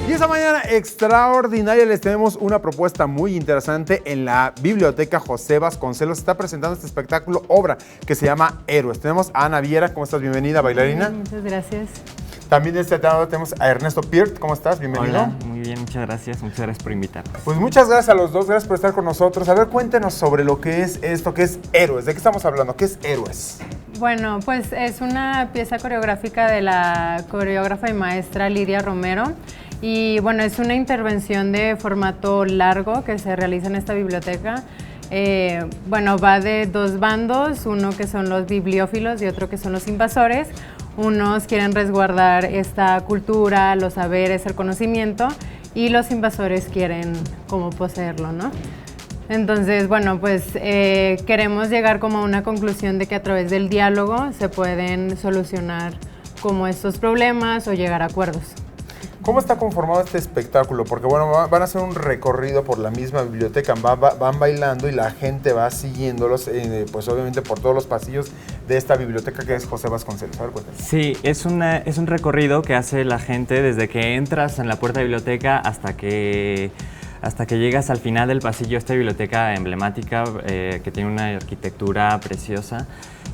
Y esta mañana extraordinaria les tenemos una propuesta muy interesante en la Biblioteca José Vasconcelos. Se está presentando este espectáculo, obra, que se llama Héroes. Tenemos a Ana Viera, ¿cómo estás? Bienvenida, bailarina. Muchas gracias. También de este lado tenemos a Ernesto Pirt, ¿cómo estás? Bienvenido. Hola, muy bien, muchas gracias por invitarnos. Pues muchas gracias a los dos, gracias por estar con nosotros. A ver, cuéntenos sobre lo que es esto, que es Héroes. ¿De qué estamos hablando? ¿Qué es Héroes? Bueno, pues es una pieza coreográfica de la coreógrafa y maestra Lidia Romero. Y bueno, es una intervención de formato largo que se realiza en esta biblioteca. Bueno, va de dos bandos, uno que son los bibliófilos y otro que son los invasores. Unos quieren resguardar esta cultura, los saberes, el conocimiento, y los invasores quieren como poseerlo, ¿no? Entonces, bueno, pues queremos llegar como a una conclusión de que a través del diálogo se pueden solucionar como estos problemas o llegar a acuerdos. ¿Cómo está conformado este espectáculo? Porque bueno, van a hacer un recorrido por la misma biblioteca, van bailando y la gente va siguiéndolos, pues obviamente por todos los pasillos de esta biblioteca que es José Vasconcelos. A ver, cuéntame. Sí, es un recorrido que hace la gente desde que entras en la puerta de biblioteca hasta que llegas al final del pasillo. Esta biblioteca emblemática que tiene una arquitectura preciosa.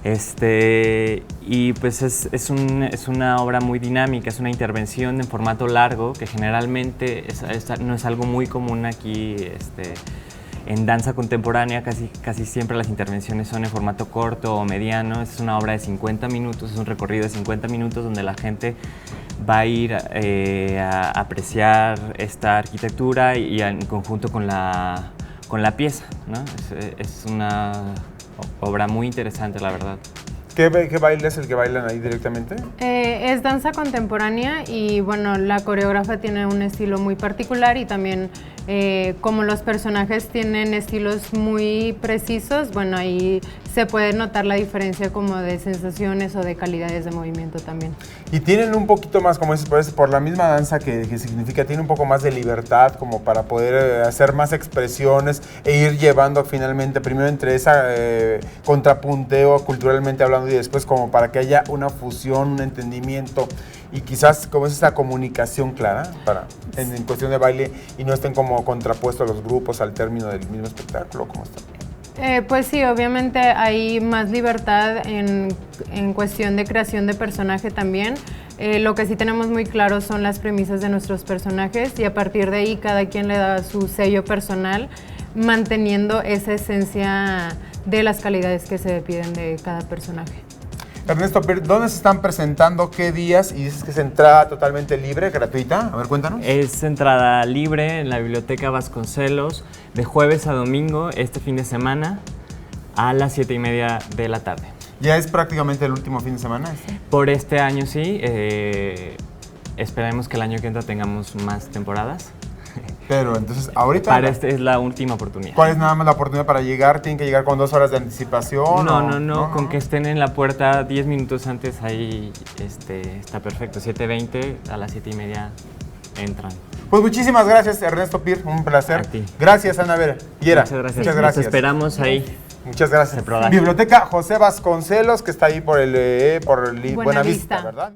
Y pues es una obra muy dinámica, es una intervención en formato largo que generalmente no es algo muy común aquí en danza contemporánea. Casi siempre las intervenciones son en formato corto o mediano. Es una obra de 50 minutos, es un recorrido de 50 minutos donde la gente va a ir a apreciar esta arquitectura y en conjunto con la pieza, ¿no? Es una obra muy interesante, la verdad. ¿Qué baile es el que bailan ahí directamente? Es danza contemporánea y bueno, la coreógrafa tiene un estilo muy particular y también como los personajes tienen estilos muy precisos, bueno, ahí se puede notar la diferencia como de sensaciones o de calidades de movimiento también. Y tienen un poquito más, como dices, por la misma danza que significa, tiene un poco más de libertad como para poder hacer más expresiones e ir llevando finalmente, primero entre esa contrapunteo culturalmente hablando y después como para que haya una fusión, un entendimiento y quizás como es esa comunicación clara en cuestión de baile y no estén como contrapuestos los grupos al término del mismo espectáculo. ¿Cómo está? Pues sí, obviamente hay más libertad en cuestión de creación de personaje también. Lo que sí tenemos muy claro son las premisas de nuestros personajes y a partir de ahí cada quien le da su sello personal, manteniendo esa esencia de las calidades que se piden de cada personaje. Ernesto, ¿dónde se están presentando? ¿Qué días? Y dices que es entrada totalmente libre, gratuita. A ver, cuéntanos. Es entrada libre en la Biblioteca Vasconcelos de jueves a domingo, este fin de semana, a las 7:30 de la tarde. ¿Ya es prácticamente el último fin de semana? Por este año sí. Esperemos que el año que entra tengamos más temporadas. Pero entonces, ahorita... Para es la última oportunidad. ¿Cuál es nada más la oportunidad para llegar? ¿Tienen que llegar con 2 horas de anticipación? No, con que estén en la puerta 10 minutos antes, ahí está perfecto. 7:20, a las 7:30 entran. Pues muchísimas gracias, Ernesto Pirt, un placer. A ti. Gracias, Ana Viera. Muchas gracias. Muchas gracias. Nos esperamos ahí. Muchas gracias. El rodaje. Biblioteca José Vasconcelos, que está ahí por Buena Vista, ¿verdad?